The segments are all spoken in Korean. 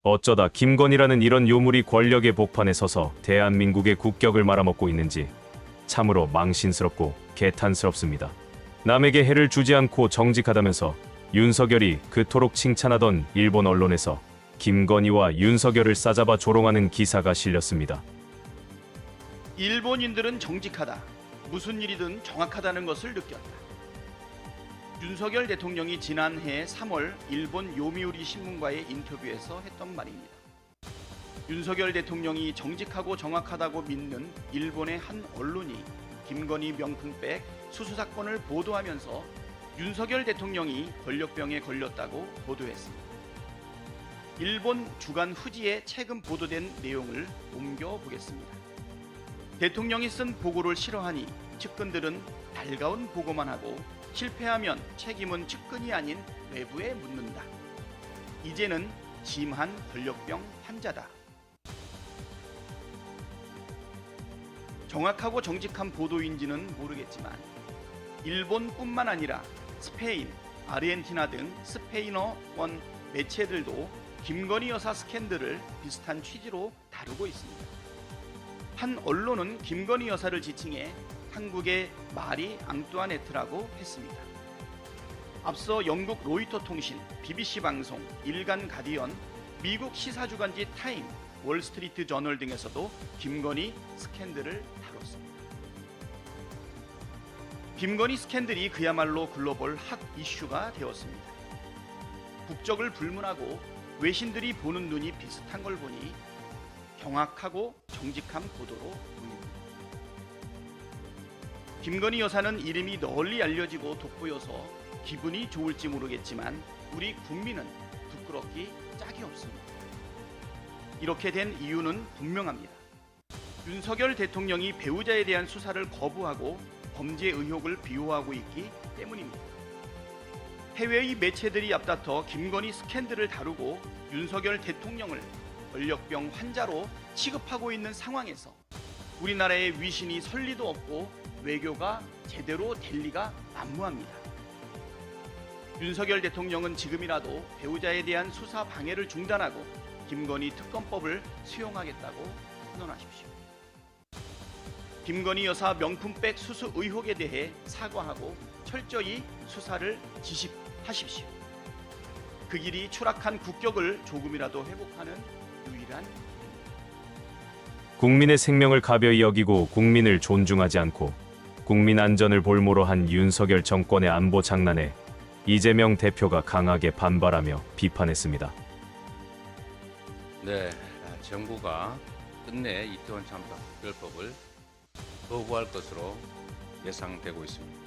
어쩌다 김건희라는 이런 요물이 권력의 복판에 서서 대한민국의 국격을 말아먹고 있는지 참으로 망신스럽고 개탄스럽습니다. 남에게 해를 주지 않고 정직하다면서 윤석열이 그토록 칭찬하던 일본 언론에서 김건희와 윤석열을 싸잡아 조롱하는 기사가 실렸습니다. 일본인들은 정직하다. 무슨 일이든 정확하다는 것을 느꼈다. 윤석열 대통령이 지난해 3월 일본 요미우리 신문과의 인터뷰에서 했던 말입니다. 윤석열 대통령이 정직하고 정확하다고 믿는 일본의 한 언론이 김건희 명품백 수수 사건을 보도하면서 윤석열 대통령이 권력병에 걸렸다고 보도했습니다. 일본 주간 후지에 최근 보도된 내용을 옮겨보겠습니다. 대통령이 쓴 보고를 싫어하니 측근들은 달가운 보고만 하고 실패하면 책임은 측근이 아닌 외부에 묻는다. 이제는 심한 권력병 환자다. 정확하고 정직한 보도인지는 모르겠지만 일본뿐만 아니라 스페인, 아르헨티나 등 스페인어권 매체들도 김건희 여사 스캔들을 비슷한 취지로 다루고 있습니다. 한 언론은 김건희 여사를 지칭해 한국의 마리 앙뚜아네트라고 했습니다. 앞서 영국 로이터 통신, BBC 방송, 일간 가디언, 미국 시사주간지 타임, 월스트리트 저널 등에서도 김건희 스캔들을 다뤘습니다. 김건희 스캔들이 그야말로 글로벌 핫 이슈가 되었습니다. 국적을 불문하고 외신들이 보는 눈이 비슷한 걸 보니 정확하고 정직한 보도로 보입니다. 김건희 여사는 이름이 널리 알려지고 돋보여서 기분이 좋을지 모르겠지만 우리 국민은 부끄럽기 짝이 없습니다. 이렇게 된 이유는 분명합니다. 윤석열 대통령이 배우자에 대한 수사를 거부하고 범죄 의혹을 비호하고 있기 때문입니다. 해외의 매체들이 앞다퉈 김건희 스캔들을 다루고 윤석열 대통령을 권력병 환자로 취급하고 있는 상황에서 우리나라의 위신이 설 리도 없고 외교가 제대로 될 리가 난무합니다. 윤석열 대통령은 지금이라도 배우자에 대한 수사 방해를 중단하고 김건희 특검법을 수용하겠다고 선언하십시오. 김건희 여사 명품백 수수 의혹에 대해 사과하고 철저히 수사를 지식하십시오. 그 길이 추락한 국격을 조금이라도 회복하는 유일한 길입니다. 국민의 생명을 가벼이 여기고 국민을 존중하지 않고 국민 안전을 볼모로 한 윤석열 정권의 안보 장난에 이재명 대표가 강하게 반발하며 비판했습니다. 네, 정부가 끝내 이태원 참사 특별법을 거부할 것으로 예상되고 있습니다.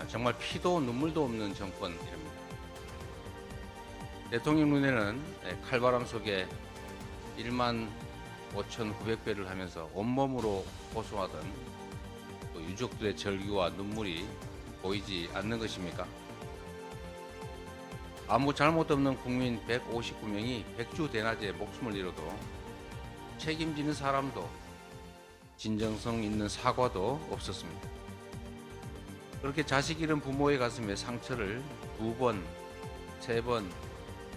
정말 피도 눈물도 없는 정권입니다. 대통령 눈에는 칼바람 속에 15,900배를 하면서 온몸으로 호소하던 유족들의 절규와 눈물이 보이지 않는 것입니까? 아무 잘못 없는 국민 159명이 백주대낮에 목숨을 잃어도 책임지는 사람도 진정성 있는 사과도 없었습니다. 그렇게 자식 잃은 부모의 가슴에 상처를 2번, 3번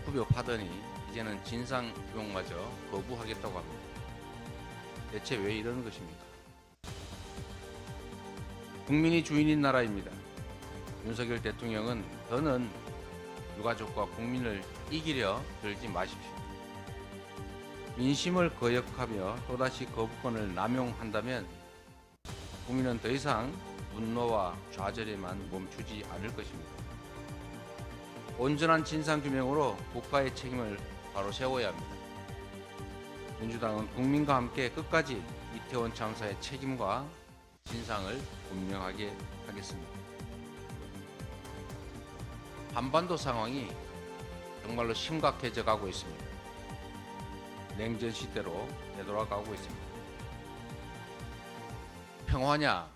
후벼 파더니 이제는 진상 규명마저 거부하겠다고 합니다. 대체 왜 이러는 것입니까? 국민이 주인인 나라입니다. 윤석열 대통령은 더는 유가족과 국민을 이기려 들지 마십시오. 민심을 거역하며 또다시 거부권을 남용한다면 국민은 더 이상 분노와 좌절에만 멈추지 않을 것입니다. 온전한 진상규명으로 국가의 책임을 바로 세워야 합니다. 민주당은 국민과 함께 끝까지 이태원 참사의 책임과 진상을 분명하게 하겠습니다. 한반도 상황이 정말로 심각해져 가고 있습니다. 냉전 시대로 되돌아가고 있습니다. 평화냐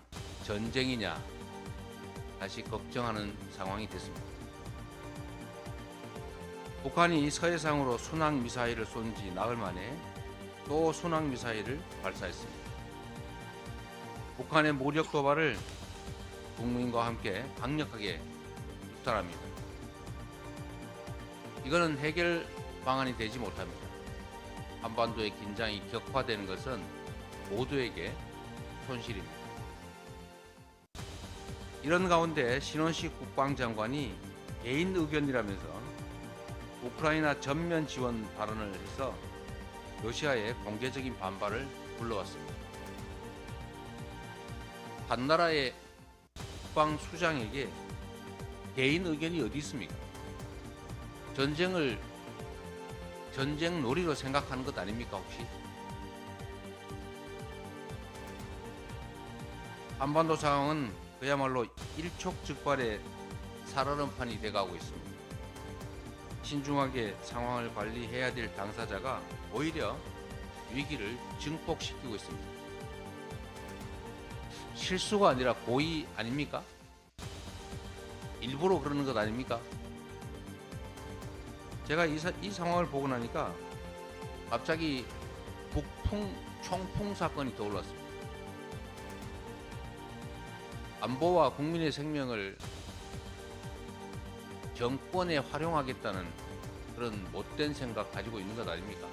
전쟁이냐 다시 걱정하는 상황이 됐습니다. 북한이 서해상으로 순항미사일을 쏜 지 나흘 만에 또 순항미사일을 발사했습니다. 북한의 무력 도발을 국민과 함께 강력하게 규탄합니다. 이거는 해결 방안이 되지 못합니다. 한반도의 긴장이 격화되는 것은 모두에게 손실입니다. 이런 가운데 신원식 국방장관이 개인 의견이라면서 우크라이나 전면 지원 발언을 해서 러시아의 공개적인 반발을 불러왔습니다. 한 나라의 국방수장에게 개인 의견이 어디 있습니까? 전쟁을 전쟁 놀이로 생각하는 것 아닙니까 혹시? 한반도 상황은 그야말로 일촉즉발의 살얼음판이 돼가고 있습니다. 신중하게 상황을 관리해야 될 당사자가 오히려 위기를 증폭시키고 있습니다. 실수가 아니라 고의 아닙니까? 일부러 그러는 것 아닙니까? 제가 이 상황을 보고 나니까 갑자기 북풍 총풍 사건이 떠올랐습니다. 안보와 국민의 생명을 정권에 활용하겠다는 그런 못된 생각 가지고 있는 것 아닙니까?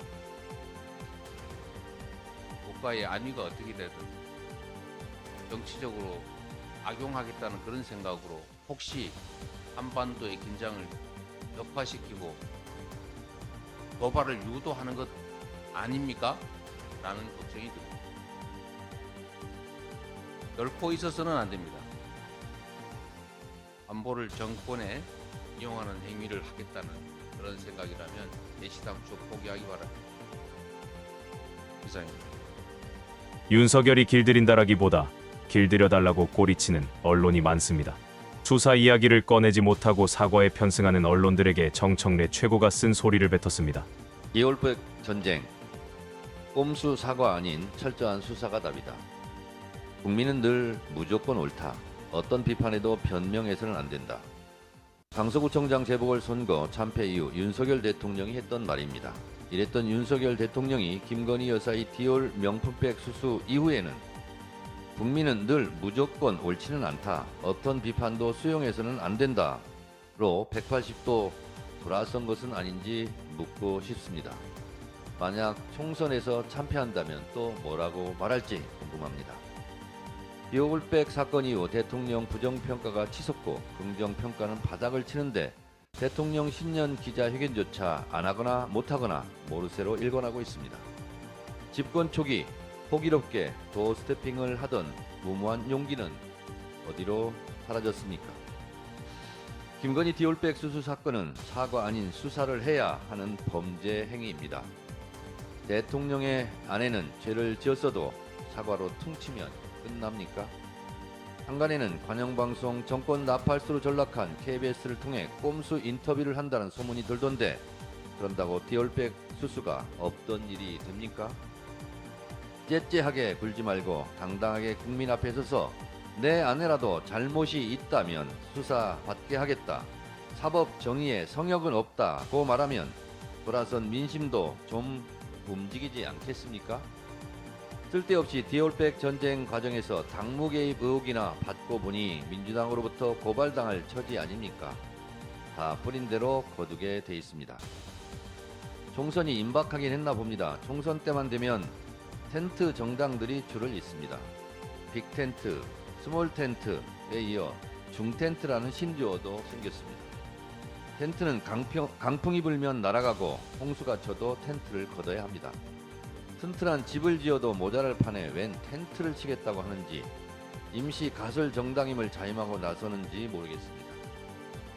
국가의 안위가 어떻게 되든 정치적으로 악용하겠다는 그런 생각으로 혹시 한반도의 긴장을 격화시키고 도발을 유도하는 것 아닙니까? 라는 걱정이 듭니다. 결코 있어서는 안 됩니다. 안보를 정권에 이용하는 행위를 하겠다는 그런 생각이라면 애시당초 포기하기 바랍니다. 이상입니다. 윤석열이 길들인다라기보다 길들여달라고 꼬리치는 언론이 많습니다. 수사 이야기를 꺼내지 못하고 사과에 편승하는 언론들에게 정청래 최고가 쓴 소리를 뱉었습니다. 기올백 전쟁, 꼼수 사과 아닌 철저한 수사가 답이다. 국민은 늘 무조건 옳다. 어떤 비판에도 변명해서는 안 된다. 강서구청장 재보궐선거 참패 이후 윤석열 대통령이 했던 말입니다. 이랬던 윤석열 대통령이 김건희 여사의 디올 명품백 수수 이후에는 국민은 늘 무조건 옳지는 않다. 어떤 비판도 수용해서는 안 된다. 로 180도 돌아선 것은 아닌지 묻고 싶습니다. 만약 총선에서 참패한다면 또 뭐라고 말할지 궁금합니다. 디올백 사건 이후 대통령 부정평가가 치솟고 긍정평가는 바닥을 치는데 대통령 신년 기자회견조차 안 하거나 못하거나 모르쇠로 일관하고 있습니다. 집권 초기 호기롭게 도어스태핑을 하던 무모한 용기는 어디로 사라졌습니까? 김건희 디올백 수수 사건은 사과 아닌 수사를 해야 하는 범죄 행위입니다. 대통령의 아내는 죄를 지었어도 사과로 퉁치면 끝납니까? 한간에는 관영방송 정권 나팔수로 전락한 KBS를 통해 꼼수 인터뷰를 한다는 소문이 돌던데 그런다고 디올백 수수가 없던 일이 됩니까? 째째하게 굴지 말고 당당하게 국민 앞에 서서 내 아내라도 잘못이 있다면 수사받게 하겠다. 사법 정의에 성역은 없다고 말하면 돌아선 민심도 좀 움직이지 않겠습니까? 쓸데없이 디올백 전쟁 과정에서 당무 개입 의혹이나 받고 보니 민주당으로부터 고발당할 처지 아닙니까? 다 뿌린 대로 거두게 돼 있습니다. 총선이 임박하긴 했나 봅니다. 총선 때만 되면 텐트 정당들이 줄을 잇습니다. 빅텐트, 스몰텐트에 이어 중텐트라는 신조어도 생겼습니다. 텐트는 강풍이 불면 날아가고 홍수가 쳐도 텐트를 걷어야 합니다. 튼튼한 집을 지어도 모자랄 판에 웬 텐트를 치겠다고 하는지 임시 가설 정당임을 자임하고 나서는지 모르겠습니다.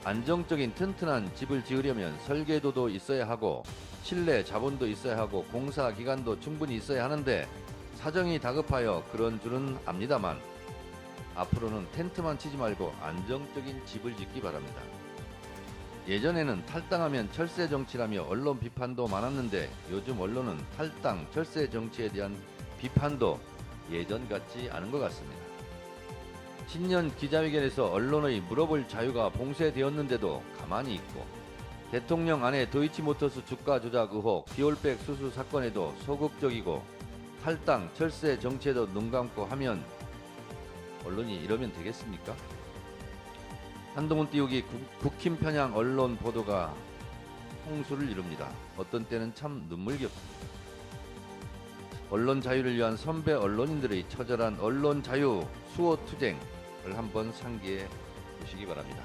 안정적인 튼튼한 집을 지으려면 설계도도 있어야 하고 실내 자본도 있어야 하고 공사 기간도 충분히 있어야 하는데 사정이 다급하여 그런 줄은 압니다만 앞으로는 텐트만 치지 말고 안정적인 집을 짓기 바랍니다. 예전에는 탈당하면 철새 정치라며 언론 비판도 많았는데 요즘 언론은 탈당, 철새 정치에 대한 비판도 예전 같지 않은 것 같습니다. 신년 기자회견에서 언론의 물어볼 자유가 봉쇄되었는데도 가만히 있고 대통령 아내 도이치모터스 주가 조작 의혹, 디올백 수수 사건에도 소극적이고 탈당, 철새 정치에도 눈 감고 하면 언론이 이러면 되겠습니까? 한동훈 띄우기 국힘 편향 언론 보도가 홍수를 이룹니다. 어떤 때는 참 눈물겹습니다. 언론 자유를 위한 선배 언론인들의 처절한 언론 자유 수호 투쟁을 한번 상기해 보시기 바랍니다.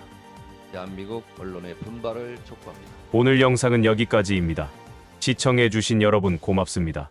대한민국 언론의 분발을 촉구합니다. 오늘 영상은 여기까지입니다. 시청해주신 여러분 고맙습니다.